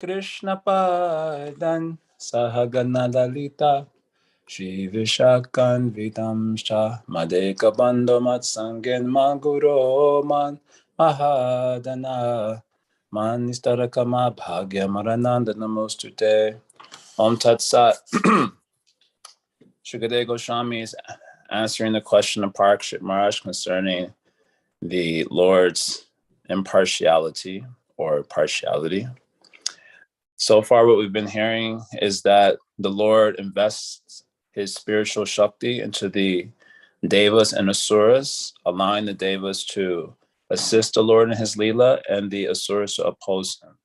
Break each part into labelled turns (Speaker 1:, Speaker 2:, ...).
Speaker 1: Krishna Padan Sahagana Lalita Shri Vishakan Vidamsha Madeka Bando Matsangen Maguro Man Mahadana Man Nistarakama Bhagya Marananda Namostute. Om Tat Sat. Shukadev Goswami is answering the question of Parikshit Maharaj concerning the Lord's impartiality or partiality. So far, what we've been hearing is that the Lord invests his spiritual Shakti into the Devas and Asuras, allowing the Devas to assist the Lord in his Leela and the Asuras to oppose him.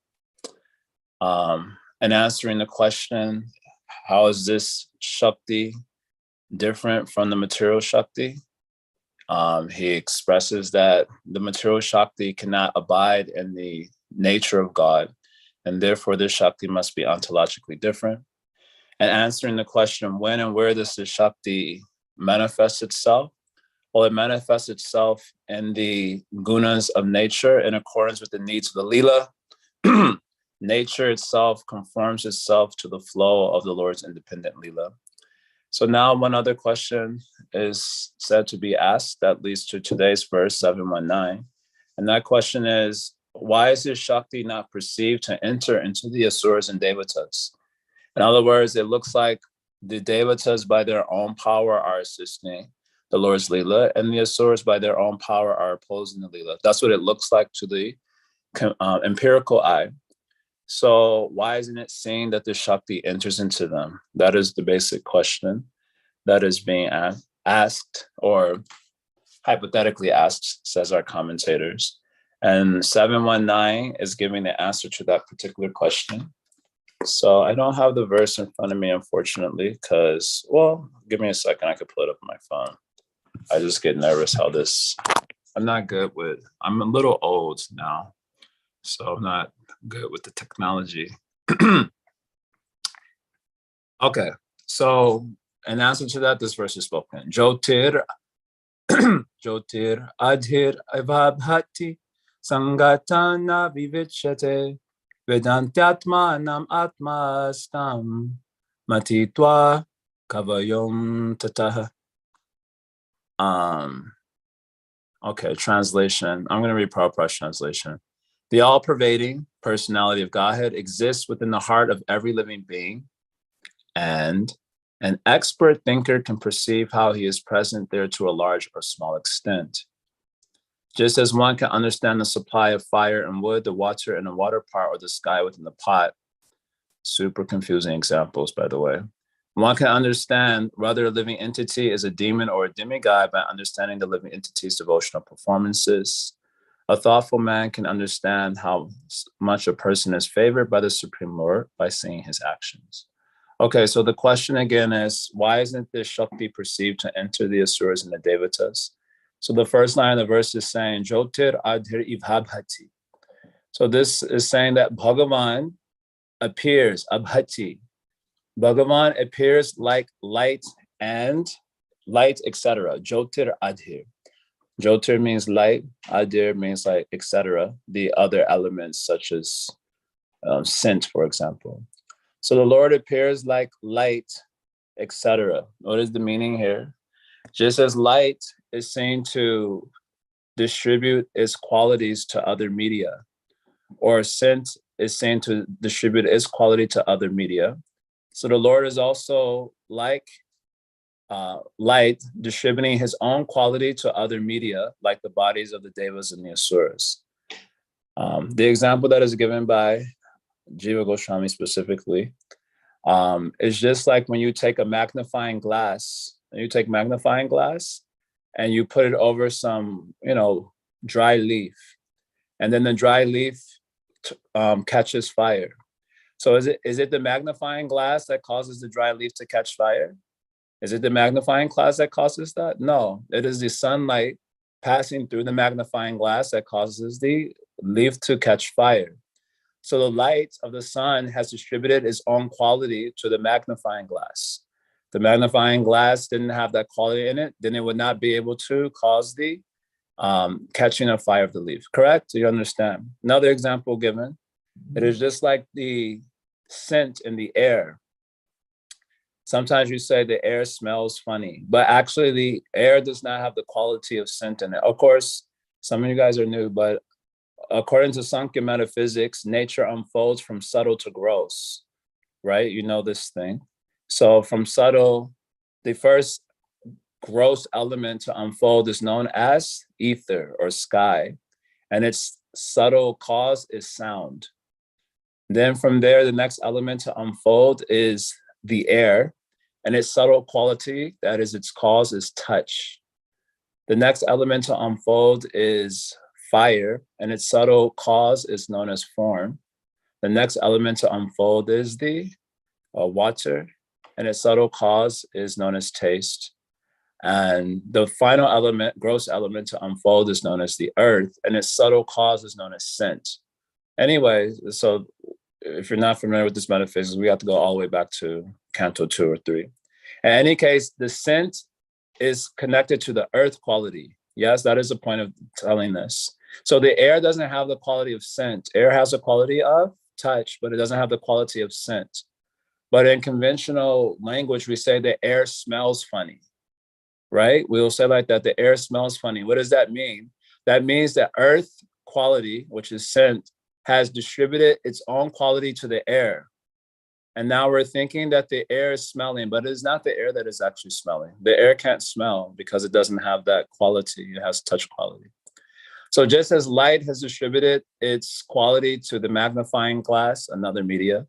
Speaker 1: And answering the question, how is this Shakti different from the material Shakti? He expresses that the material Shakti cannot abide in the nature of God, and therefore this Shakti must be ontologically different. And answering the question, when and where does this Shakti manifest itself? Well, it manifests itself in the gunas of nature in accordance with the needs of the Leela. Nature itself conforms itself to the flow of the Lord's independent Leela. So now one other question is said to be asked that leads to today's verse 719. And that question is, why is this Shakti not perceived to enter into the Asuras and Devatas? In other words, it looks like the Devatas by their own power are assisting the Lord's Leela, and the Asuras by their own power are opposing the Leela. That's what it looks like to the empirical eye. So why isn't it seen that the Shakti enters into them? That is the basic question that is being asked, or hypothetically asked, says our commentators. And 719 is giving the answer to that particular question. So I don't have the verse in front of me, unfortunately, because, well, give me a second. I could pull it up on my phone. I just get nervous how this, I'm not good with, I'm a little old now, so I'm not good with the technology. Okay, so in answer to that, this verse is spoken. Jyotir Jyotir Adhir Avabhati Sangatana Vivichyate Vedantyatmanam Atmastam Matitwa Kavayom Tatah. Okay, translation. I'm going to read Prabhupada's translation. The all-pervading personality of Godhead exists within the heart of every living being, and an expert thinker can perceive how he is present there to a large or small extent. Just as one can understand the supply of fire and wood, the water in a water pot, or the sky within the pot. Super confusing examples, by the way. One can understand whether a living entity is a demon or a demigod by understanding the living entity's devotional performances. A thoughtful man can understand how much a person is favored by the Supreme Lord by seeing his actions. Okay, so the question again is, why isn't this Shakti perceived to enter the Asuras and the Devatas? So the first line of the verse is saying, Jyotir Adhir Ivhabhati. So this is saying that Bhagavan appears, Abhati. Bhagavan appears like light and light, etc. Jyotir Adhir. Jyotir means light, Adhir means like, etc. The other elements such as scent, for example. So the Lord appears like light, etc. What is the meaning here? Just as light is seen to distribute its qualities to other media, or scent is seen to distribute its quality to other media. So the Lord is also like light, distributing his own quality to other media, like the bodies of the Devas and the Asuras. The example that is given by Jiva Goswami specifically, is just like when you take a magnifying glass, and you put it over some, dry leaf, and then the dry leaf catches fire. So is it the magnifying glass that causes the dry leaf to catch fire? Is it the magnifying glass that causes that? No, it is the sunlight passing through the magnifying glass that causes the leaf to catch fire. So the light of the sun has distributed its own quality to the magnifying glass. The magnifying glass didn't have that quality in it, then it would not be able to cause the catching of fire of the leaf. Correct? Do you understand? Another example given It is just like the scent in the air. Sometimes you say the air smells funny, but actually the air does not have the quality of scent in it. Of course, some of you guys are new, but according to Sankhya metaphysics, nature unfolds from subtle to gross, right? You know this thing. So from subtle, the first gross element to unfold is known as ether or sky, and its subtle cause is sound. Then from there, the next element to unfold is the air, and its subtle quality, that is its cause, is touch. The next element to unfold is fire, and its subtle cause is known as form. The next element to unfold is the water, and its subtle cause is known as taste. And the final element, gross element to unfold, is known as the earth, and its subtle cause is known as scent. Anyway, so if you're not familiar with this metaphysics, we have to go all the way back to Canto 2 or 3. In any case, the scent is connected to the earth quality. Yes, that is the point of telling this. So the air doesn't have the quality of scent. Air has the quality of touch, but it doesn't have the quality of scent. But in conventional language, we say the air smells funny, right? We'll say like that, the air smells funny. What does that mean? That means that earth quality, which is scent, has distributed its own quality to the air. And now we're thinking that the air is smelling, but it is not the air that is actually smelling. The air can't smell because it doesn't have that quality. It has touch quality. So just as light has distributed its quality to the magnifying glass, another media,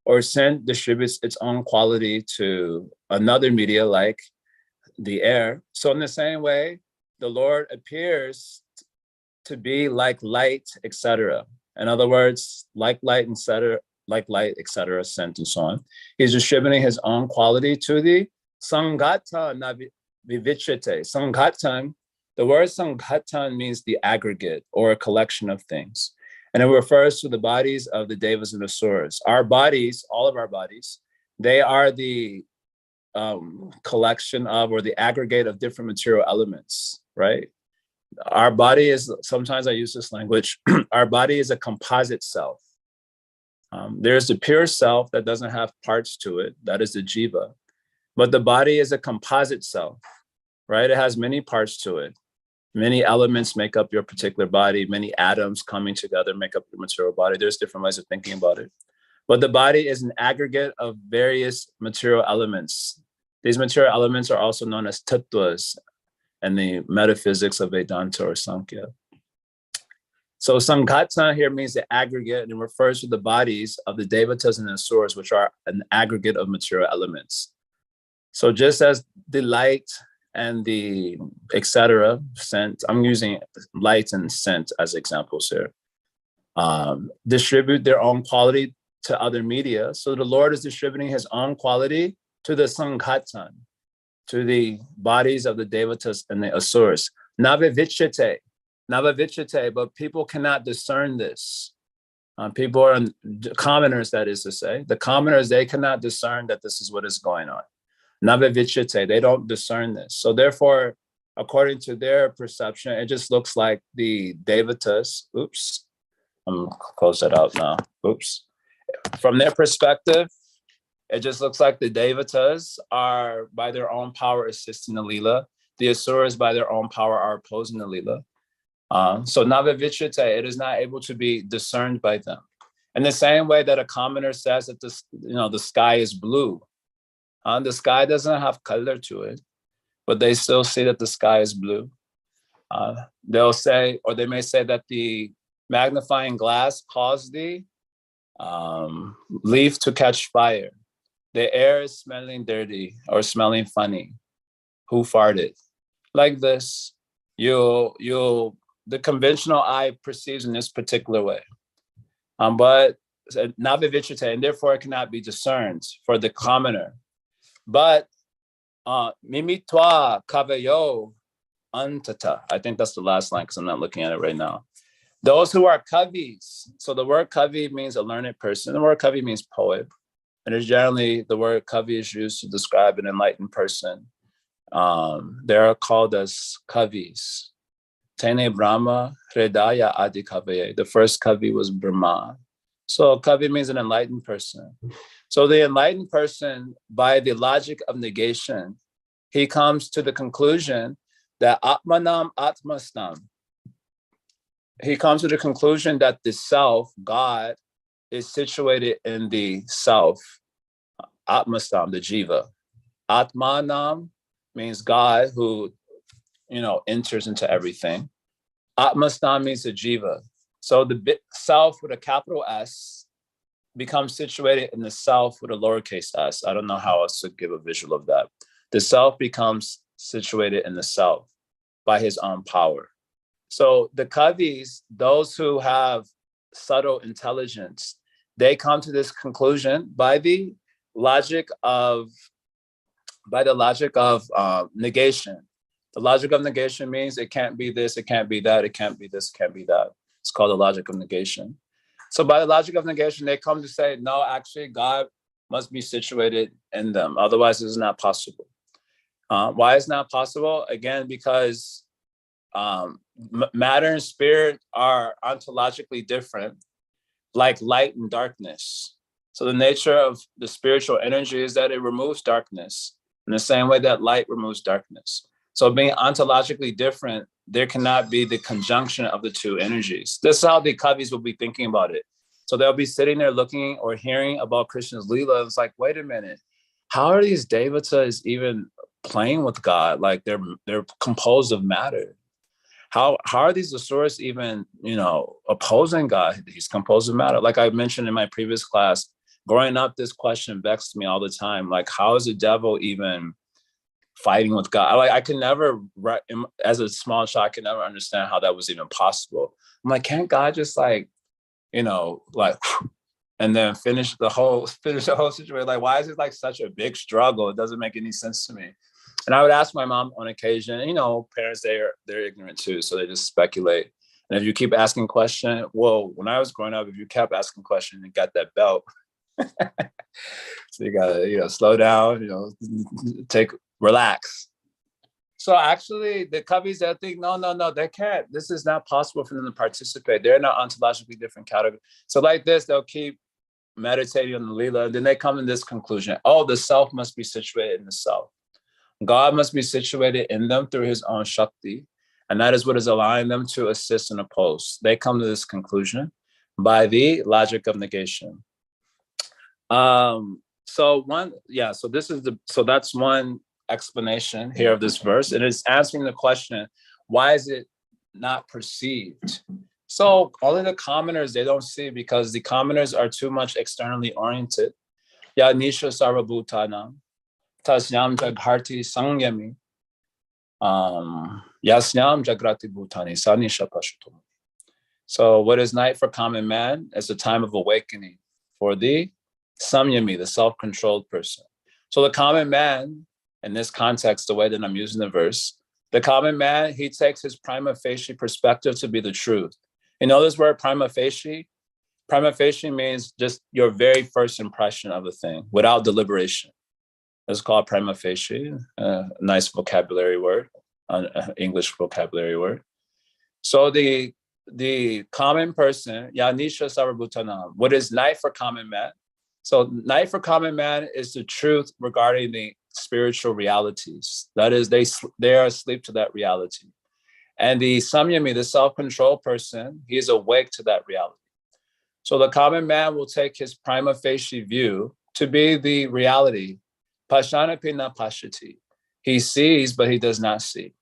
Speaker 1: or scent distributes its own quality to another media like the air. So in the same way, the Lord appears to be like light, etc. In other words, like light, etc., like light, etc., scent, and so on. He's distributing his own quality to the Sanghata Navivichite. Sanghatan, the word Sanghatan means the aggregate or a collection of things. And it refers to the bodies of the Devas and Asuras. Our bodies, all of our bodies, they are the collection of or the aggregate of different material elements, right? Our body is, sometimes I use this language, our body is a composite self. There's the pure self that doesn't have parts to it, that is the jiva. But the body is a composite self, right? It has many parts to it. Many elements make up your particular body, many atoms coming together make up your material body. There's different ways of thinking about it. But the body is an aggregate of various material elements. These material elements are also known as tattvas in the metaphysics of Vedanta or Sankhya. So Sanghata here means the aggregate, and it refers to the bodies of the Devatas and the Asuras, which are an aggregate of material elements. So just as the light and the etc. scent, I'm using light and scent as examples here, distribute their own quality to other media. So the Lord is distributing his own quality to the Sanghatan, to the bodies of the Devatas and the Asuras. Navavichate, but people cannot discern this. People are commoners, that is to say. The commoners, they cannot discern that this is what is going on. Navavichate, they don't discern this. So therefore, according to their perception, it just looks like the Devatas, oops, I'm gonna close that out now, oops. From their perspective, it just looks like the Devatas are by their own power assisting the Leela. The Asuras by their own power are opposing the Leela. So Navavichite, it is not able to be discerned by them. In the same way that a commoner says that the sky is blue. The sky doesn't have color to it, but they still see that the sky is blue. They'll say, or they may say that the magnifying glass caused the leaf to catch fire. The air is smelling dirty or smelling funny. Who farted? Like this, the conventional eye perceives in this particular way. But Navavichite, and therefore it cannot be discerned for the commoner. But Mimitwa Kavayo Antata. I think that's the last line because I'm not looking at it right now. Those who are kavis. So the word kavi means a learned person. The word kavi means poet. And it's generally the word kavi is used to describe an enlightened person. They are called as kavis. Tene Brahma Hridaya Adi Kavaye. The first kavi was Brahma. So Kavi means an enlightened person. So the enlightened person, by the logic of negation, he comes to the conclusion that Atmanam Atmastam. He comes to the conclusion that the self, God, is situated in the self, Atmastam, the Jiva. Atmanam means God who, enters into everything. Atmastam means the Jiva. So the self with a capital S becomes situated in the self with a lowercase s. I don't know how else to give a visual of that. The self becomes situated in the self by his own power. So the Kavis, those who have subtle intelligence, they come to this conclusion by the logic of negation. The logic of negation means it can't be this, it can't be that, it can't be this, it can't be that. It's called the logic of negation. So by the logic of negation, they come to say, no, actually, God must be situated in them. Otherwise, it's not possible. Why is not possible? Again, because matter and spirit are ontologically different, like light and darkness. So the nature of the spiritual energy is that it removes darkness in the same way that light removes darkness. So being ontologically different, there cannot be the conjunction of the two energies. This is how the Kavis will be thinking about it. So they'll be sitting there looking or hearing about Krishna's Leela. It's like, wait a minute, how are these devatas even playing with God? Like they're composed of matter. How are these asuras even, opposing God? He's composed of matter. Like I mentioned in my previous class, growing up, this question vexed me all the time. Like, how is the devil even fighting with God? I could never, as a small child, I could never understand how that was even possible. I'm like, can't God just and then finish the whole situation? Like, why is it like such a big struggle? It doesn't make any sense to me. And I would ask my mom on occasion, parents, they're ignorant too. So they just speculate. And if you keep asking questions, well, when I was growing up, if you kept asking questions and got that belt, so you gotta, slow down, relax. So actually the Kavis, they think, no, they can't. This is not possible for them to participate. They're not ontologically different categories. So like this, they'll keep meditating on the Leela, and then they come to this conclusion. Oh, the self must be situated in the self. God must be situated in them through his own Shakti. And that is what is allowing them to assist and oppose. They come to this conclusion by the logic of negation. So that's one explanation here of this verse. And it's answering the question, why is it not perceived? So only the commoners, they don't see, because the commoners are too much externally oriented. Ya nisha sarvabhutanam. Tasyam jagharti sangyami. Yasyam jagrati bhutani sanisha pashutum. So what is night for common man is a time of awakening for the samyami, the self-controlled person. So the common man, in this context, the way that I'm using the verse, the common man, he takes his prima facie perspective to be the truth. You know this word prima facie? Prima facie means just your very first impression of a thing without deliberation. It's called prima facie, a nice vocabulary word, English vocabulary word. So the common person, Yanisha Sarvabhutanam, what is night for common man? So night for common man is the truth regarding the spiritual realities. That is, they are asleep to that reality. And the samyami, the self-controlled person, he is awake to that reality. So the common man will take his prima facie view to be the reality. Pashanapi na pashati. He sees, but he does not see.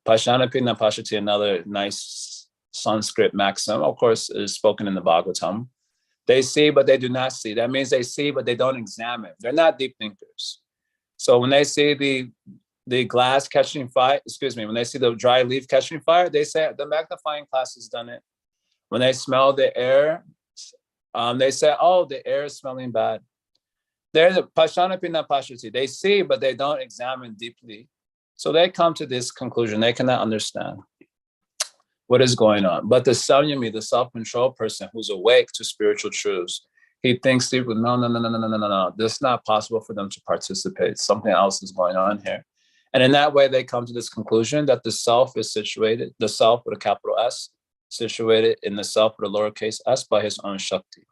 Speaker 1: Pashanapi na pashati, another nice Sanskrit maxim, of course, is spoken in the Bhagavatam. They see, but they do not see. That means they see, but they don't examine. They're not deep thinkers. So when they see the glass catching fire, when they see the dry leaf catching fire, they say, the magnifying glass has done it. When they smell the air, they say, oh, the air is smelling bad. They're the pashanapina pashati. They see, but they don't examine deeply. So they come to this conclusion. They cannot understand what is going on. But the samyami, the self-controlled person who's awake to spiritual truths, he thinks deeply, no. This is not possible for them to participate. Something else is going on here. And in that way, they come to this conclusion that the self is situated, the self with a capital S, situated in the self with a lowercase s by his own Shakti.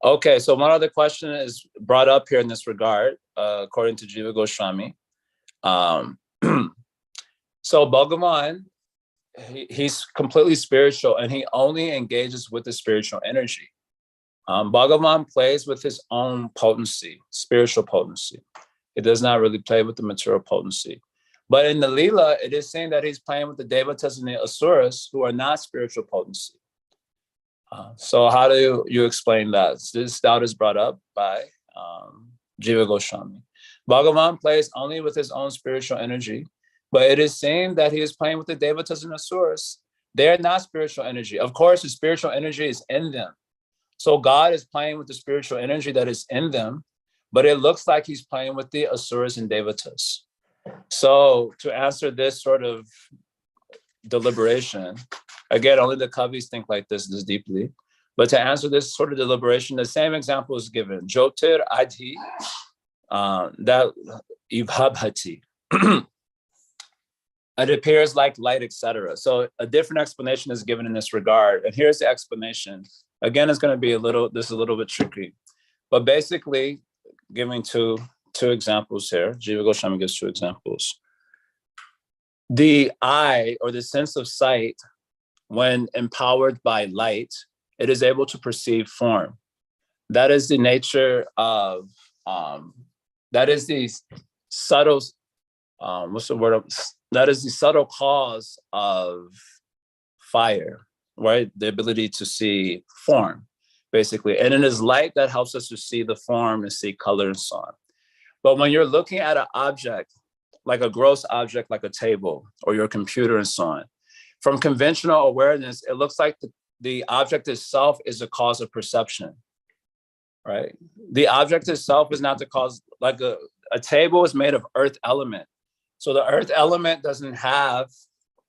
Speaker 1: Okay, so one other question is brought up here in this regard, according to Jiva Goswami. So Bhagavan, he's completely spiritual, and he only engages with the spiritual energy. Bhagavan plays with his own potency, spiritual potency. It does not really play with the material potency. But in the Leela, it is saying that he's playing with the Devatas and the Asuras, who are not spiritual potency. So how do you explain that? This doubt is brought up by Jiva Goswami. Bhagavan plays only with his own spiritual energy, but it is saying that he is playing with the Devatas and Asuras. They are not spiritual energy. Of course, the spiritual energy is in them. So God is playing with the spiritual energy that is in them, but it looks like he's playing with the Asuras and Devatas. So to answer this sort of deliberation, again, only the Kavis think like this deeply, but to answer this sort of deliberation, the same example is given. Jyotir Adhi, that Ibhabhati. It appears like light, etc. So a different explanation is given in this regard. And here's the explanation. Again, it's going to be a little bit tricky. But basically, giving two examples here. Jiva Goswami gives two examples. The eye, or the sense of sight, when empowered by light, it is able to perceive form. That is the nature of, that is the subtle, that is the subtle cause of fire, right? The ability to see form, basically. And it is light that helps us to see the form and see color and so on. But when you're looking at an object, like a gross object, like a table or your computer and so on, from conventional awareness, it looks like the object itself is the cause of perception, right? The object itself is not the cause. Like a table is made of earth element. So the earth element doesn't have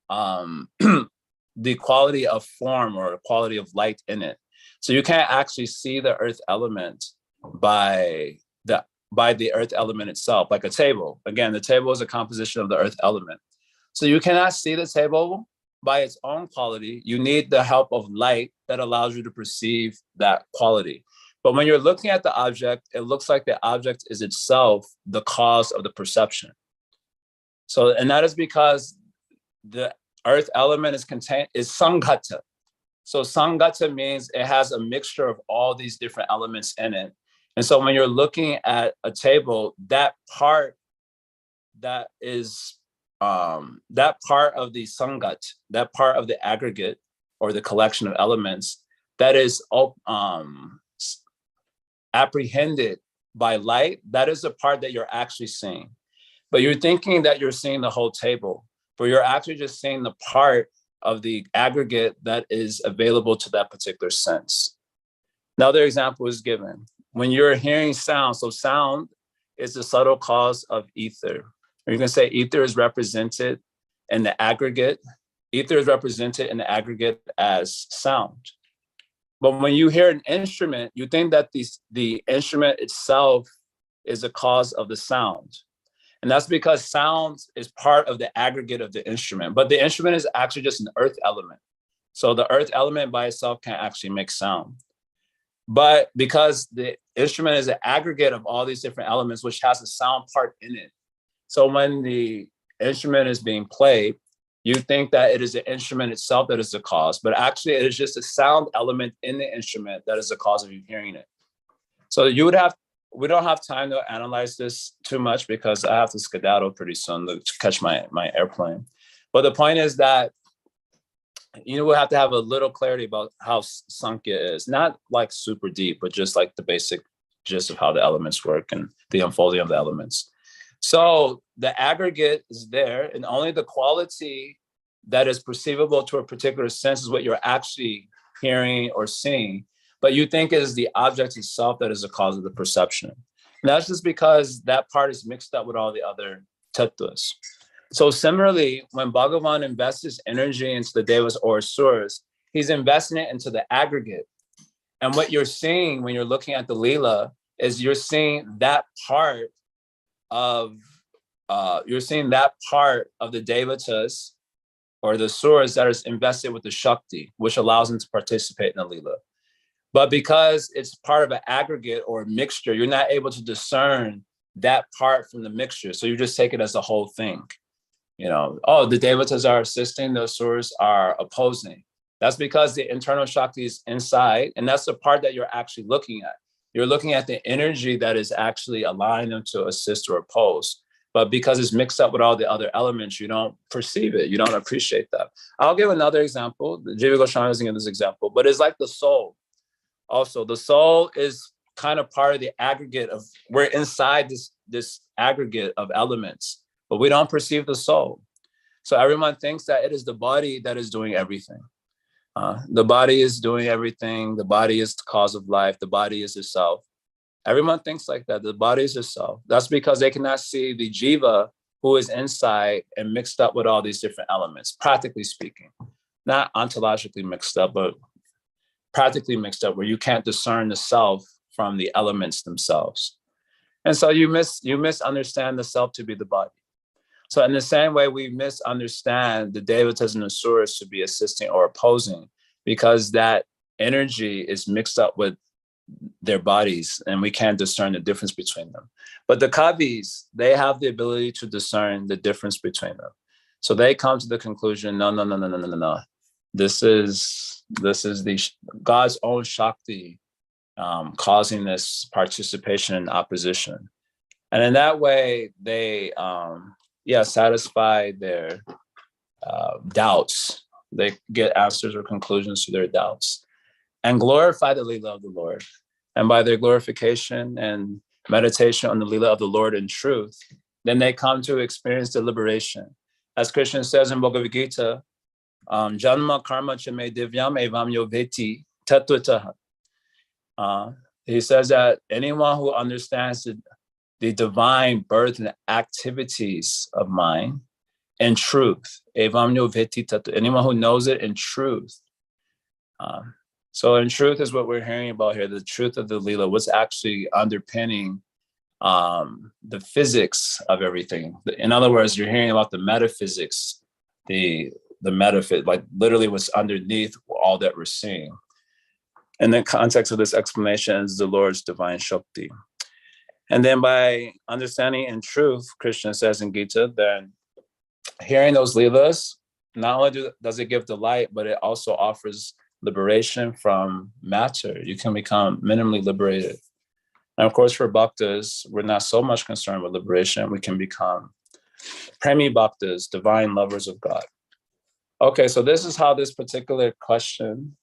Speaker 1: the quality of form or quality of light in it. So you can't actually see the earth element by the earth element itself, like a table. Again, the table is a composition of the earth element. So you cannot see the table by its own quality. You need the help of light that allows you to perceive that quality. But when you're looking at the object, it looks like the object is itself the cause of the perception. So, and that is because the earth element is sangata. So sangata means it has a mixture of all these different elements in it. And so when you're looking at a table, that part that is that part of the sangat, that part of the aggregate or the collection of elements that is apprehended by light, that is the part that you're actually seeing. But you're thinking that you're seeing the whole table, but you're actually just seeing the part of the aggregate that is available to that particular sense. Another example is given. When you're hearing sound, so sound is the subtle cause of ether. Or you can say ether is represented in the aggregate. Ether is represented in the aggregate as sound. But when you hear an instrument, you think that the instrument itself is the cause of the sound. And that's because sound is part of the aggregate of the instrument. But the instrument is actually just an earth element. So the earth element by itself can't actually make sound. But because the instrument is an aggregate of all these different elements, which has a sound part in it. So when the instrument is being played, you think that it is the instrument itself that is the cause, but actually it is just a sound element in the instrument that is the cause of you hearing it. So we don't have time to analyze this too much because I have to skedaddle pretty soon to catch my airplane. But the point is that we'll have to have a little clarity about how Sankhya is, not like super deep, but just like the basic gist of how the elements work and the unfolding of the elements. So the aggregate is there, and only the quality that is perceivable to a particular sense is what you're actually hearing or seeing. But you think it is the object itself that is the cause of the perception. And that's just because that part is mixed up with all the other tattvas. So similarly, when Bhagavan invests his energy into the devas or asuras, he's investing it into the aggregate. And what you're seeing when you're looking at the Leela is you're seeing that part of the devatas or the asuras that is invested with the Shakti, which allows them to participate in the Leela. But because it's part of an aggregate or a mixture, you're not able to discern that part from the mixture. So you just take it as the whole thing. You know, oh, the devatas are assisting, the asuras are opposing. That's because the internal Shakti is inside, and that's the part that you're actually looking at. You're looking at the energy that is actually allowing them to assist or oppose. But because it's mixed up with all the other elements, you don't perceive it. You don't appreciate that. I'll give another example. Jiva Goswami doesn't give this example, but it's like the soul. Also, the soul is kind of part of the aggregate of, we're inside this aggregate of elements, but we don't perceive the soul. So everyone thinks that it is the body that is doing everything. The body is doing everything. The body is the cause of life. The body is itself. Everyone thinks like that. The body is itself. That's because they cannot see the jiva who is inside and mixed up with all these different elements, practically speaking. Not ontologically mixed up, but practically mixed up, where you can't discern the self from the elements themselves. And so you misunderstand the self to be the body. So in the same way, we misunderstand the devatas and asuras to be assisting or opposing, because that energy is mixed up with their bodies and we can't discern the difference between them. But the kavis, they have the ability to discern the difference between them. So they come to the conclusion, no. This is the God's own Shakti causing this participation and opposition. And in that way, they satisfy their doubts. They get answers or conclusions to their doubts and glorify the Leela of the Lord. And by their glorification and meditation on the Leela of the Lord in truth, then they come to experience the liberation. As Krishna says in Bhagavad Gita, Janma karma chame divyam evam yoveti tattvataha. He says that anyone who understands the divine birth and activities of mind in truth, evam yoveti tattva, anyone who knows it in truth. So in truth is what we're hearing about here, the truth of the Leela, what's actually underpinning the physics of everything. In other words, you're hearing about the metaphysics, the metaphysics, like literally what's underneath all that we're seeing. And the context of this explanation is the Lord's divine Shakti. And then by understanding in truth, Krishna says in Gita, then hearing those Leelas, not only does it give delight, but it also offers liberation from matter. You can become minimally liberated. And of course, for bhaktas, we're not so much concerned with liberation. We can become premi bhaktas, divine lovers of God. Okay, so this is how this particular question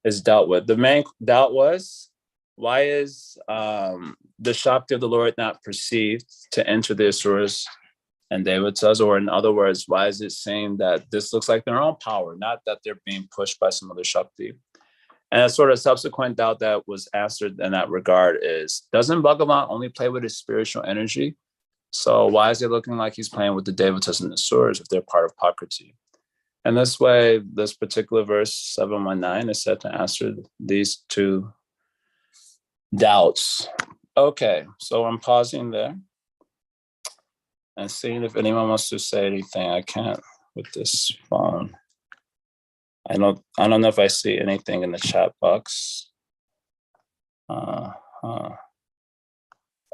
Speaker 1: is dealt with. The main doubt was, why is the Shakti of the Lord not perceived to enter the asuras and devatas? Or in other words, why is it saying that this looks like their own power, not that they're being pushed by some other Shakti? And a sort of subsequent doubt that was answered in that regard is, doesn't Bhagavan only play with his spiritual energy? So why is it looking like he's playing with the devatas and the asuras if they're part of Prakriti? And this way, this particular verse 719 is said to answer these two doubts. Okay, so I'm pausing there and seeing if anyone wants to say anything. I can't with this phone. I don't know if I see anything in the chat box. Oh, I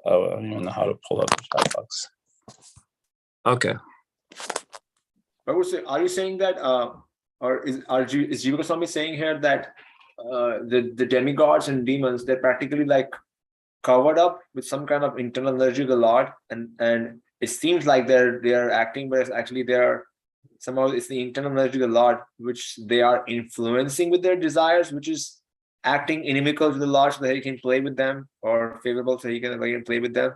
Speaker 1: don't even know how to pull up the chat box. Okay.
Speaker 2: Are you saying that, or is Jiva Goswami saying here that the demigods and demons, they're practically like covered up with some kind of internal energy of the Lord, and it seems like they're acting, but actually they're somehow it's the internal energy of the Lord which they are influencing with their desires, which is acting inimical to the Lord so that he can play with them, or favorable so he can play with them.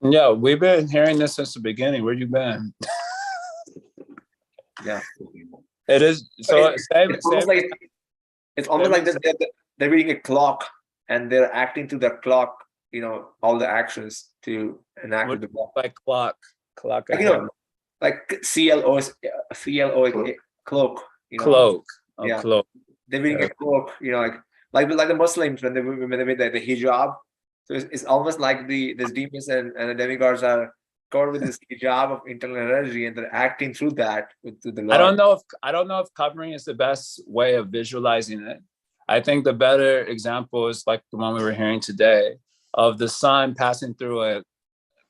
Speaker 1: Yeah, we've been hearing this since the beginning. Where you been?
Speaker 2: Yeah,
Speaker 1: it is. So it's
Speaker 2: almost like they're reading a clock and they're acting through the clock. All the actions to enact with the clock.
Speaker 1: Like clock.
Speaker 2: Like CLO, cloak.
Speaker 1: Cloak.
Speaker 2: Yeah.
Speaker 1: Cloak.
Speaker 2: They're reading a cloak. Like the Muslims when they wear the hijab. So it's almost like these demons and the demigods are covered with this hijab of internal energy, and they're acting through that to the Lord.
Speaker 1: I don't know if covering is the best way of visualizing it. I think the better example is like the one we were hearing today of the sun passing through a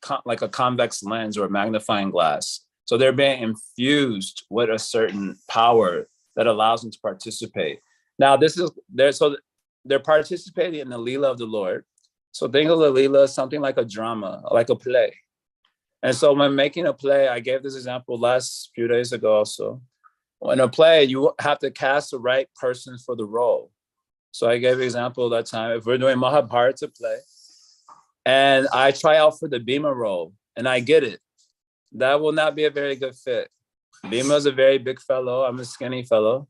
Speaker 1: convex lens or a magnifying glass. So they're being infused with a certain power that allows them to participate. Now, they're participating in the Leela of the Lord. So think of the Leela as something like a drama, like a play. And so when making a play, I gave this example last few days ago also. In a play, you have to cast the right person for the role. So I gave an example that time. If we're doing Mahabharata play, and I try out for the Bhima role, and I get it, that will not be a very good fit. Bhima is a very big fellow. I'm a skinny fellow.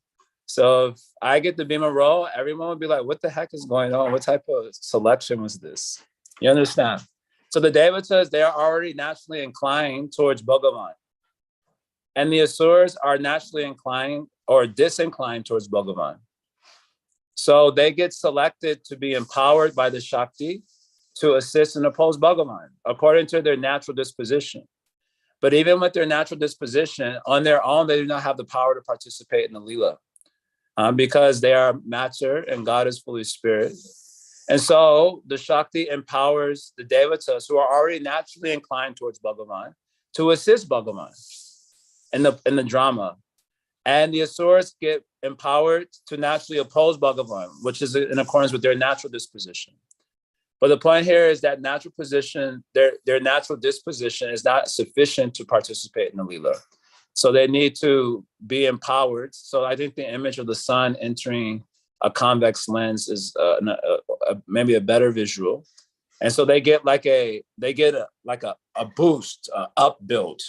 Speaker 1: So if I get the Bhima role, everyone would be like, what the heck is going on? What type of selection was this? You understand? So the Devatas, they are already naturally inclined towards Bhagavan. And the Asuras are naturally inclined or disinclined towards Bhagavan. So they get selected to be empowered by the Shakti to assist and oppose Bhagavan according to their natural disposition. But even with their natural disposition, on their own, they do not have the power to participate in the Leela because they are matter and God is fully spirit. And so the Shakti empowers the Devatas who are already naturally inclined towards Bhagavan to assist Bhagavan in the drama. And the Asuras get empowered to naturally oppose Bhagavan, which is in accordance with their natural disposition. But the point here is that natural position, their natural disposition is not sufficient to participate in the Leela. So they need to be empowered. So I think the image of the sun entering a convex lens is maybe a better visual. And so they get a boost, upbuilt,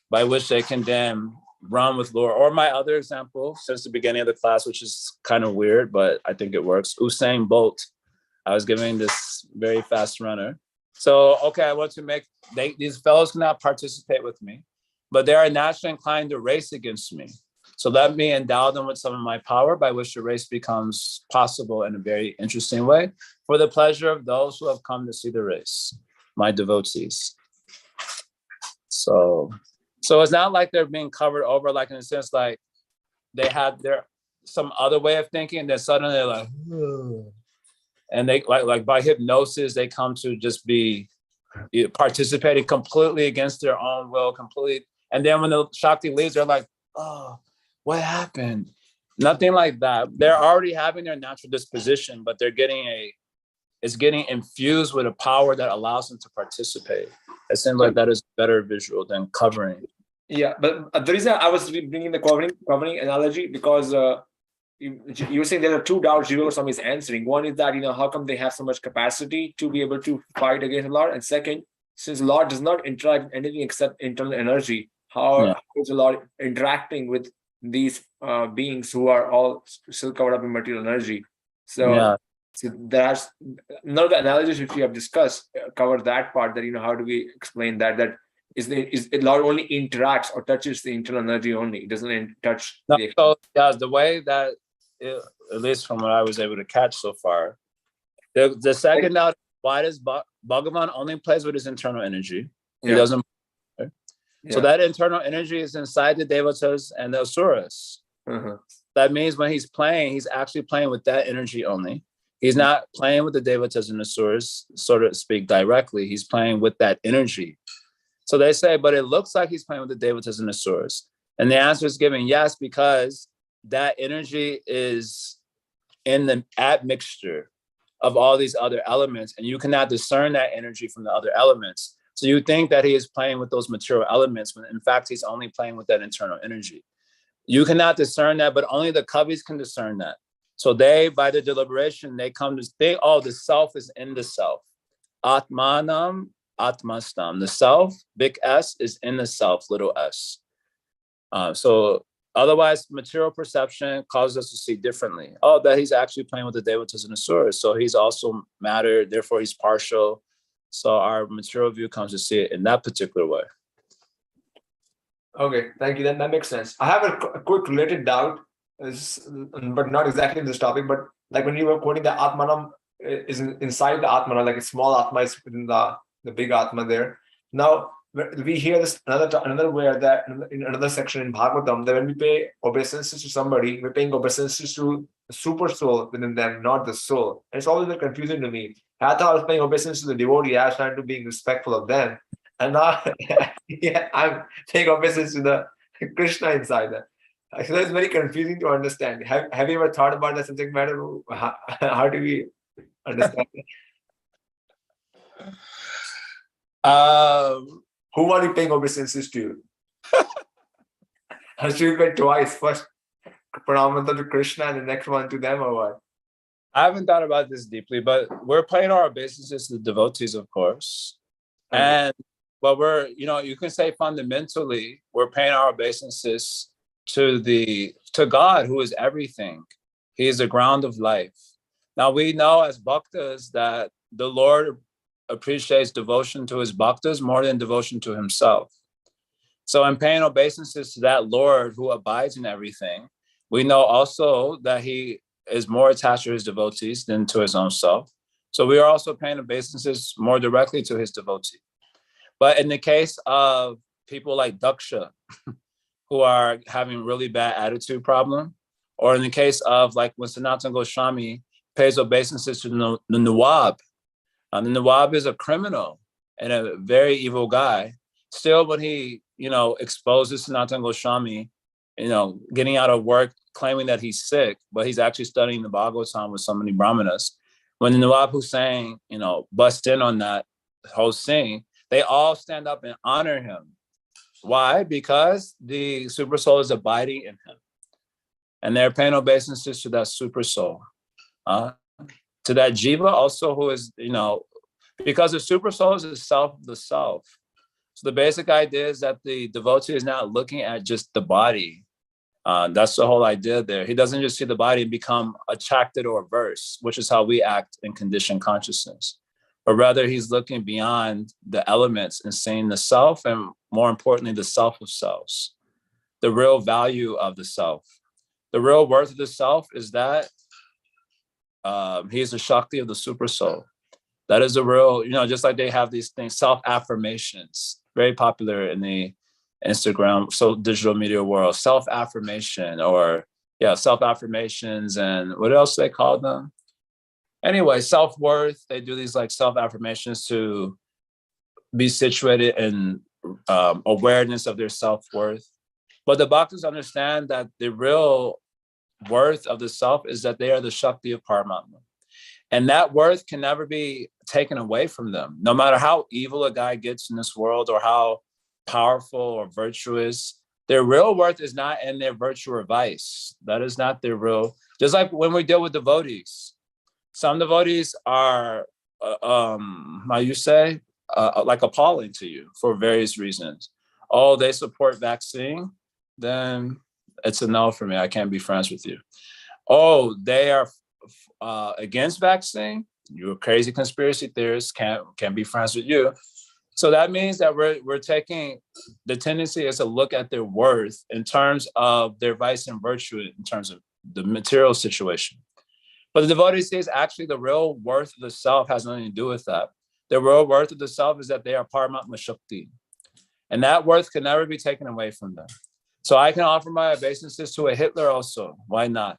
Speaker 1: by which they can then run with Lord. Or my other example since the beginning of the class, which is kind of weird, but I think it works. Usain Bolt. I was giving this very fast runner. So, okay, I want to these fellows cannot participate with me, but they are naturally inclined to race against me. So let me endow them with some of my power by which the race becomes possible in a very interesting way for the pleasure of those who have come to see the race, my devotees. So it's not like they're being covered over, like in a sense, like they had some other way of thinking, and then suddenly they're like, ugh. And they like by hypnosis, they come to just be participating completely against their own will, completely. And then when the Shakti leaves, they're like, oh, what happened? Nothing like that. They're already having their natural disposition, but it's getting infused with a power that allows them to participate. It seems like that is better visual than covering.
Speaker 2: Yeah, but the reason I was bringing the covering analogy because you were saying there are two doubts Jiva Goswami is answering. One is that, how come they have so much capacity to be able to fight against the Lord? And second, since Lord does not interact with anything except internal energy, how is the Lord interacting with these beings who are all still covered up in material energy? So there's none of the analogies which we have discussed cover that part. That how do we explain that? That is it Lord only interacts or touches the internal energy only? It doesn't touch.
Speaker 1: The way that, at least from what I was able to catch so far, the second doubt, why does Bhagavan only plays with his internal energy? He doesn't. So that internal energy is inside the Devatas and the Asuras. That means when he's playing, he's actually playing with that energy only. He's not playing with the Devatas and Asuras, so to speak, directly. He's playing with that energy. So they say, but it looks like he's playing with the Devatas and Asuras. And the answer is given yes, because that energy is in the admixture of all these other elements, and you cannot discern that energy from the other elements. So you think that he is playing with those material elements, when in fact he's only playing with that internal energy. You cannot discern that, but only the Kavis can discern that. So they, by their deliberation, they come to think, oh, the self is in the self. Atmanam, Atmastam. The self, big S, is in the self, little s. So otherwise, material perception causes us to see differently. Oh, that he's actually playing with the Devatas and Asuras. So he's also matter, therefore he's partial. So our material view comes to see it in that particular way.
Speaker 2: Okay, thank you. That makes sense. I have a quick related doubt, but not exactly this topic. But like when you were quoting the Atmanam is inside the Atmana, like a small Atma is within the big Atma there. Now we hear this another way that in another section in Bhagavatam that when we pay obeisances to somebody, we're paying obeisances to super soul within them, not the soul. And it's always been confusing to me. I thought I was paying obeisance to the devotee, I was trying to be respectful of them. And now yeah, I'm paying obeisance to the Krishna inside that. So it's very confusing to understand. Have you ever thought about that subject matter? How do we understand it? Who are you paying obeisances to? Should we pay twice? First pranamanta to Krishna and the next one to them, or what?
Speaker 1: I haven't thought about this deeply, but we're paying our obeisances to the devotees, of course.
Speaker 2: Okay.
Speaker 1: But we're, you can say fundamentally, we're paying our obeisances to God, who is everything. He is the ground of life. Now we know as bhaktas that the Lord appreciates devotion to his bhaktas more than devotion to himself. So in paying obeisances to that Lord who abides in everything, we know also that he is more attached to his devotees than to his own self. So we are also paying obeisances more directly to his devotee. But in the case of people like Daksha, who are having really bad attitude problem, or in the case of like when Sanatana Goswami pays obeisances to the Nawab, the Nawab is a criminal and a very evil guy. Still, when he, exposes Sanatana Goswami, getting out of work, claiming that he's sick, but he's actually studying the Bhagavatam with so many brahmanas. When the Nawab Hussain, bust in on that whole scene, they all stand up and honor him. Why? Because the super soul is abiding in him. And they're paying obeisances to that super soul. To that jiva also, who is, because the super soul is the self of the self. So the basic idea is that the devotee is not looking at just the body. That's the whole idea there. He doesn't just see the body and become attracted or averse, which is how we act in conditioned consciousness. But rather he's looking beyond the elements and seeing the self, and more importantly, the self of selves, the real value of the self. The real worth of the self is that he is the Shakti of the super soul. That is the real, just like they have these things, self-affirmations, very popular in the Instagram, so digital media world, self-affirmation self-affirmations, and what else they call them? Anyway, self-worth. They do these like self-affirmations to be situated in awareness of their self-worth. But the bhaktas understand that the real worth of the self is that they are the Shakti of Paramatma. And that worth can never be taken away from them. No matter how evil a guy gets in this world or how powerful or virtuous, their real worth is not in their virtue or vice. That is not their real. Just like when we deal with devotees, some devotees are, how you say, like appalling to you for various reasons. Oh, they support vaccine, then it's a no for me. I can't be friends with you. Oh, they are against vaccine. You're a crazy conspiracy theorist. Can't be friends with you. So that means that we're taking, the tendency is to look at their worth in terms of their vice and virtue, in terms of the material situation. But the devotee says actually the real worth of the self has nothing to do with that. The real worth of the self is that they are Paramatma Shakti. And that worth can never be taken away from them. So I can offer my obeisances to a Hitler also. Why not?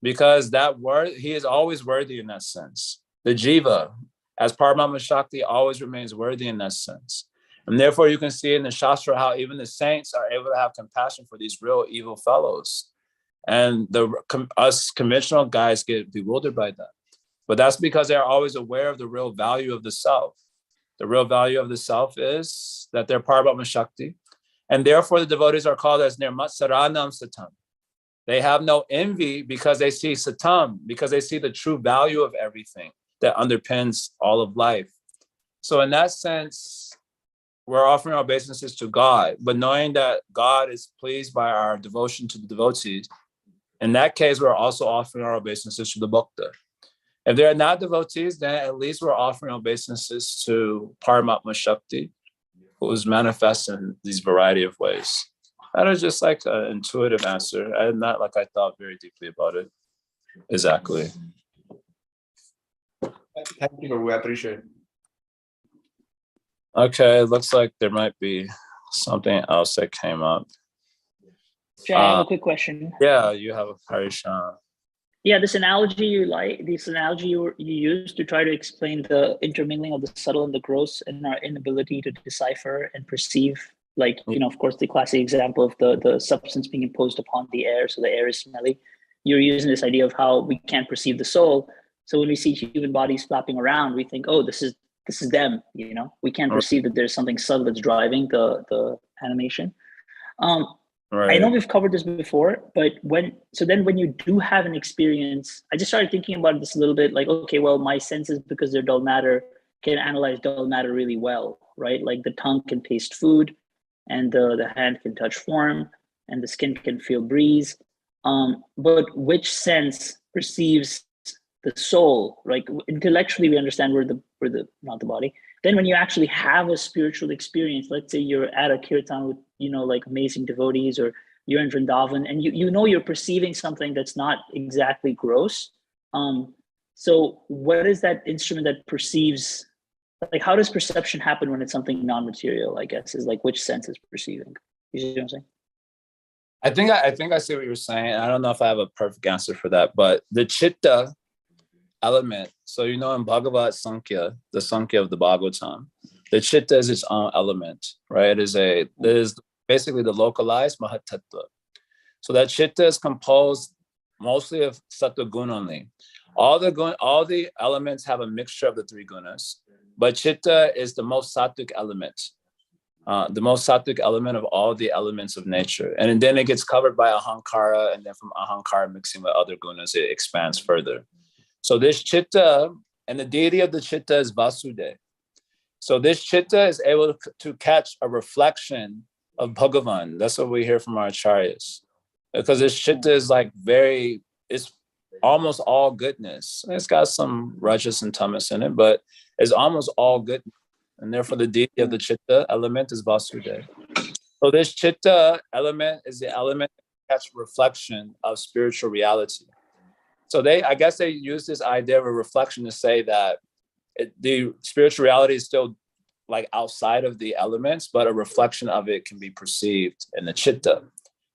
Speaker 1: Because that worth, he is always worthy in that sense. The jiva, as Paramatma Shakti, always remains worthy in that sense. And therefore you can see in the Shastra how even the saints are able to have compassion for these real evil fellows. And us conventional guys get bewildered by that. But that's because they're always aware of the real value of the self. The real value of the self is that they're Paramatma Shakti. And therefore the devotees are called as Nirmat Saranam Satam. They have no envy because they see Satam, because they see the true value of everything that underpins all of life. So in that sense, we're offering our obeisances to God, but knowing that God is pleased by our devotion to the devotees, in that case, we're also offering our obeisances to the bhakta. If they're not devotees, then at least we're offering obeisances to Paramatma Shakti, who is manifest in these variety of ways. That is just like an intuitive answer. And not like I thought very deeply about it. Exactly.
Speaker 2: Thank you, Prabhu. I appreciate it.
Speaker 1: Okay, it looks like there might be something else that came up.
Speaker 3: Jay, I have a quick question.
Speaker 1: Yeah, you have a Harishan.
Speaker 3: Yeah, this analogy you use to try to explain the intermingling of the subtle and the gross and our inability to decipher and perceive, like, of course, the classic example of the substance being imposed upon the air, so the air is smelly. You're using this idea of how we can't perceive the soul. So when we see human bodies flapping around, we think, oh, this is them. We can't perceive that there's something subtle that's driving the animation.
Speaker 1: Right.
Speaker 3: I know we've covered this before, but when you do have an experience, I just started thinking about this a little bit, like, okay, well, my senses, because they're dull matter, can analyze dull matter really well, right? Like the tongue can taste food, and the hand can touch form, and the skin can feel breeze. But which sense perceives the soul? Like intellectually, we understand we're the not the body. Then when you actually have a spiritual experience, let's say you're at a kirtan with, like amazing devotees, or you're in Vrindavan, and you're perceiving something that's not exactly gross. So what is that instrument that perceives, like, how does perception happen when it's something non-material, I guess, is like which sense is perceiving? You see what I'm saying?
Speaker 1: I think I see what you're saying. I don't know if I have a perfect answer for that, but the chitta element. So, in Bhagavad Sankhya, the Sankhya of the Bhagavatam, the chitta is its own element, right? It is basically the localized mahatattva. So that chitta is composed mostly of sattva gun only. All the elements have a mixture of the three gunas, but chitta is the most sattvic element. The most sattvic element of all the elements of nature. And then it gets covered by ahankara, and then from ahankara mixing with other gunas, it expands further. So this chitta, and the deity of the chitta is Vasudev. So this chitta is able to catch a reflection of Bhagavan. That's what we hear from our acharyas. Because this chitta is it's almost all goodness. It's got some rajas and tamas in it, but it's almost all goodness. And therefore the deity of the chitta element is Vasudev. So this chitta element is the element that catches reflection of spiritual reality. So I guess they use this idea of a reflection to say that the spiritual reality is still like outside of the elements, but a reflection of it can be perceived in the chitta.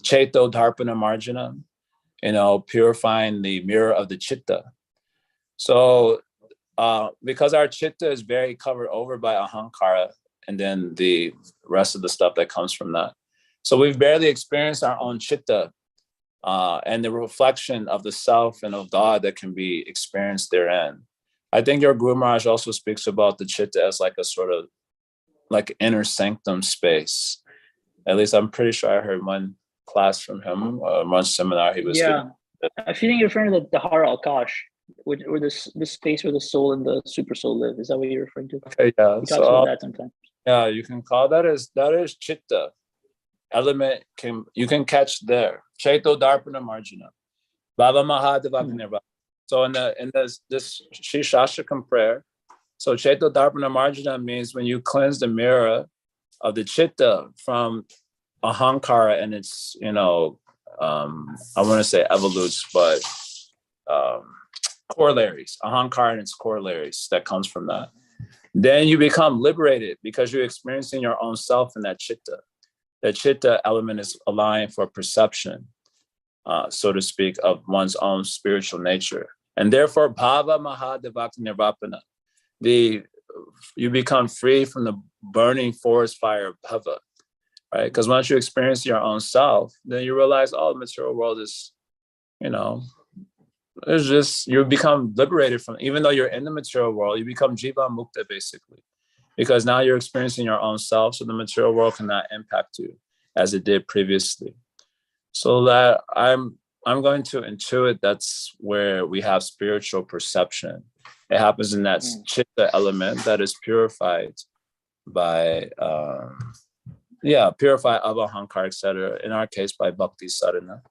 Speaker 1: Cheto dharpana marjana, purifying the mirror of the chitta. So because our chitta is very covered over by ahankara, and then the rest of the stuff that comes from that. So we've barely experienced our own chitta, and the reflection of the self and of God that can be experienced therein. I think your Guru Maharaj also speaks about the chitta as like a sort of like inner sanctum space. At least I'm pretty sure I heard one class from him, one seminar he was
Speaker 3: speaking. I feel you're referring to the Hara Akash, or this space where the soul and the super soul live. Is that what you're referring to?
Speaker 1: Okay, yeah.
Speaker 3: He talks about that sometimes.
Speaker 1: Yeah, you can call that is chitta. Element you can catch there. Cheto Darpana Marjana. Baba Mahadeva Nirvana. So in this Sri Shashtakam prayer, so Cheto Darpana Marjana means when you cleanse the mirror of the chitta from ahankara and its, I want to say evolutes, but corollaries, ahankara and its corollaries that comes from that. Then you become liberated because you're experiencing your own self in that chitta. The chitta element is allowing for perception, so to speak, of one's own spiritual nature. And therefore, bhava mahadevakti nirvapana, you become free from the burning forest fire of bhava, right? Because once you experience your own self, then you realize, oh, the material world is, it's just, you become liberated from, even though you're in the material world, you become jiva mukta, basically. Because now you're experiencing your own self, so the material world cannot impact you as it did previously. So that I'm going to intuit that's where we have spiritual perception. It happens in that chitta element that is purified by, purified ahankara, etc. In our case, by bhakti sadhana.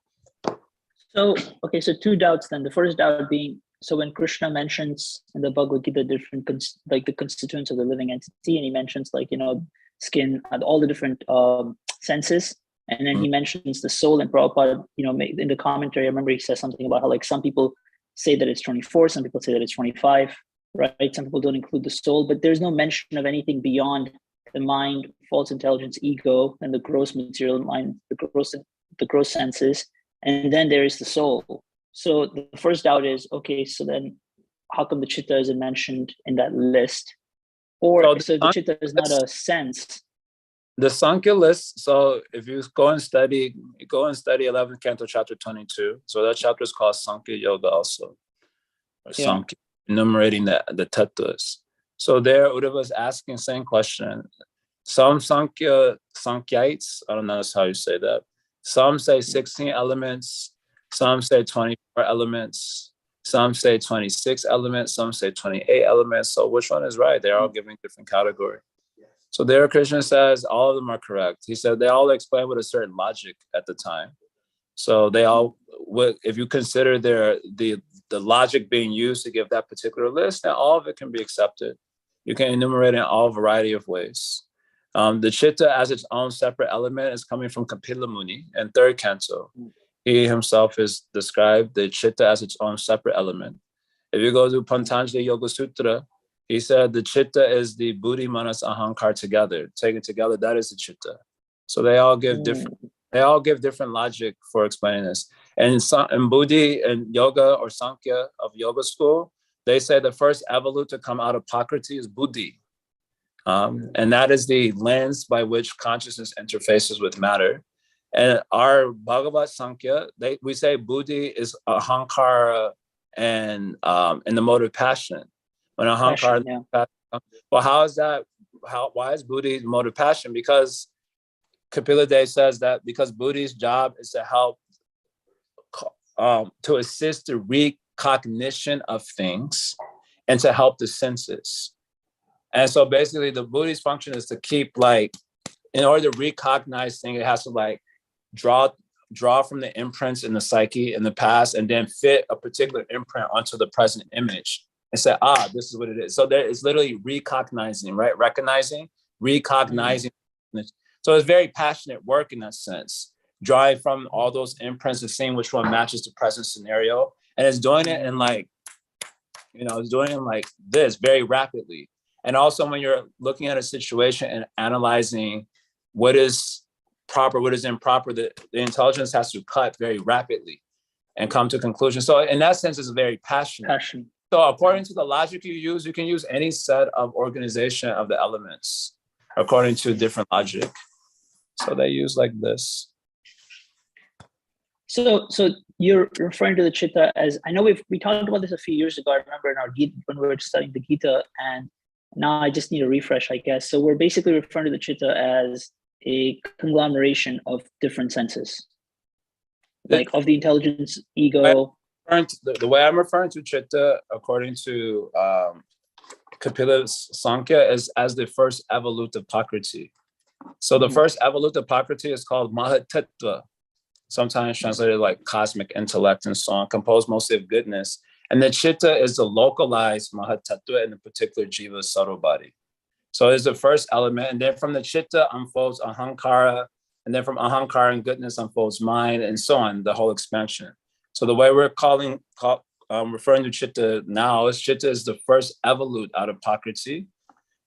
Speaker 3: So, okay, so two doubts then. The first doubt being, so when Krishna mentions in the Bhagavad Gita different, like the constituents of the living entity, and he mentions skin, all the different senses, and then he mentions the soul, and Prabhupada, in the commentary, I remember he says something about how some people say that it's 24, some people say that it's 25, right? Some people don't include the soul, but there's no mention of anything beyond the mind, false intelligence, ego, and the gross material mind, the gross senses, and then there is the soul. So the first doubt is, okay, so then how come the chitta isn't mentioned in that list? Or so the chitta is not a sense.
Speaker 1: The Sankhya list, so if you go and study 11th Canto, chapter 22. So that chapter is called Sankhya Yoga also, or Sankhya, enumerating the tattvas. So there, Uddhava is asking the same question. Some Sankhyites, I don't know how you say that. Some say 16 elements, some say 24 elements, some say 26 elements, some say 28 elements. So which one is right? They're all giving different category. So there Krishna says all of them are correct. He said they all explain with a certain logic at the time. So they all, if you consider the logic being used to give that particular list, then all of it can be accepted. You can enumerate in all variety of ways. The chitta as its own separate element is coming from Kapila Muni in 3rd Canto. He himself is described the chitta as its own separate element. If you go to Pantanjali Yoga Sutra, he said the chitta is the buddhi, manas, ahankar together. Taken together, that is the chitta. So they all give different logic for explaining this. And in buddhi and yoga or Sankhya of yoga school, they say the first evolute to come out of Prakriti is buddhi. And that is the lens by which consciousness interfaces with matter. And our Bhagavat Sankhya, we say buddhi is ahankara and in the mode of passion. When ahankara, well, how is that? Why is buddhi the mode of passion? Because Kapila Dev says that because buddhi's job is to help to assist the recognition of things and to help the senses. And so basically the buddhi's function is to keep in order to recognize things, it has to draw from the imprints in the psyche in the past and then fit a particular imprint onto the present image and say, this is what it is. So there is literally recognizing, right? Recognizing. So it's very passionate work in that sense, drawing from all those imprints and seeing which one matches the present scenario. And it's doing it in it's doing it like this very rapidly. And also when you're looking at a situation and analyzing what is proper, what is improper, the intelligence has to cut very rapidly and come to conclusion. So in that sense, it's very passionate. So according to the logic you use, you can use any set of organization of the elements according to different logic. So they use like this.
Speaker 3: So you're referring to the chitta as, I know we talked about this a few years ago. I remember in our Gita, when we were studying the Gita, and now I just need a refresh, I guess. So we're basically referring to the chitta as a conglomeration of different senses, like of the intelligence, ego.
Speaker 1: The way I'm referring to chitta, according to Kapila's Sankhya, is as the first evolute of Prakriti. So the first evolute of Prakriti is called Mahatattva, sometimes translated like cosmic intellect and so on, composed mostly of goodness. And the chitta is the localized Mahatattva in the particular jiva's subtle body. So it's the first element. And then from the chitta unfolds ahankara. And then from ahankara and goodness unfolds mind and so on, the whole expansion. So the way we're referring to chitta now is chitta is the first evolute out of Prakriti.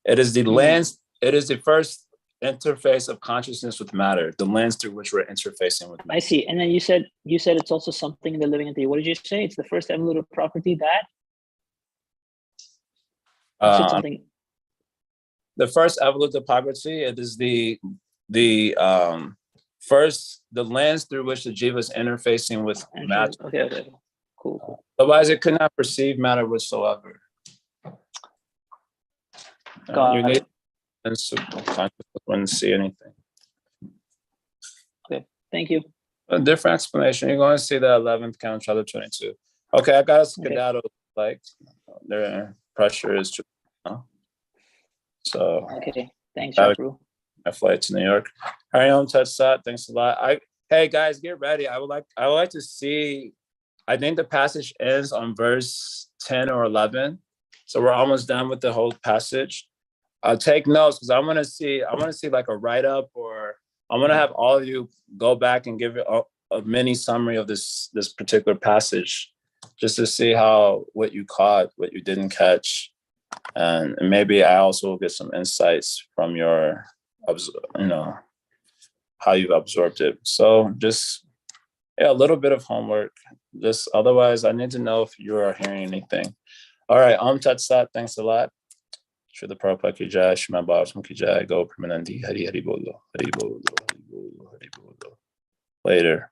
Speaker 1: It is the lens, it is the first interface of consciousness with matter, the lens through which we're interfacing with matter.
Speaker 3: I see. And then you said it's also something in the living entity. What did you say? It's the first evolute of property that? Something.
Speaker 1: The first evolute of Prakriti, it is the lens through which the jiva is interfacing with matter.
Speaker 3: Okay. Cool.
Speaker 1: Otherwise, it could not perceive matter whatsoever. You need consciousness when see anything.
Speaker 3: Okay, thank you.
Speaker 1: A different explanation. You're going to see the 11th count, chapter 22. Okay, I got a skedaddle. Like their pressure is too. So
Speaker 3: okay, thanks, Prabhu.
Speaker 1: My flight to New York. Hariom Tatsat, thanks a lot. Hey guys, get ready. I would like to see. I think the passage ends on verse 10 or 11, so we're almost done with the whole passage. Take notes because I want to see like a write up, or I want to have all of you go back and give a mini summary of this particular passage, just to see what you caught, what you didn't catch. And maybe I also will get some insights from your, how you've absorbed it. So just a little bit of homework. Just otherwise, I need to know if you are hearing anything. All right. Tat Sat. Thanks a lot. Srila Prabhupada ki jai, Srimad Bhagavatam ki jai, Go Pramanandi, Hari Hari Bolo, Hari Bolo, Hari Bolo, Hari Bolo. Later.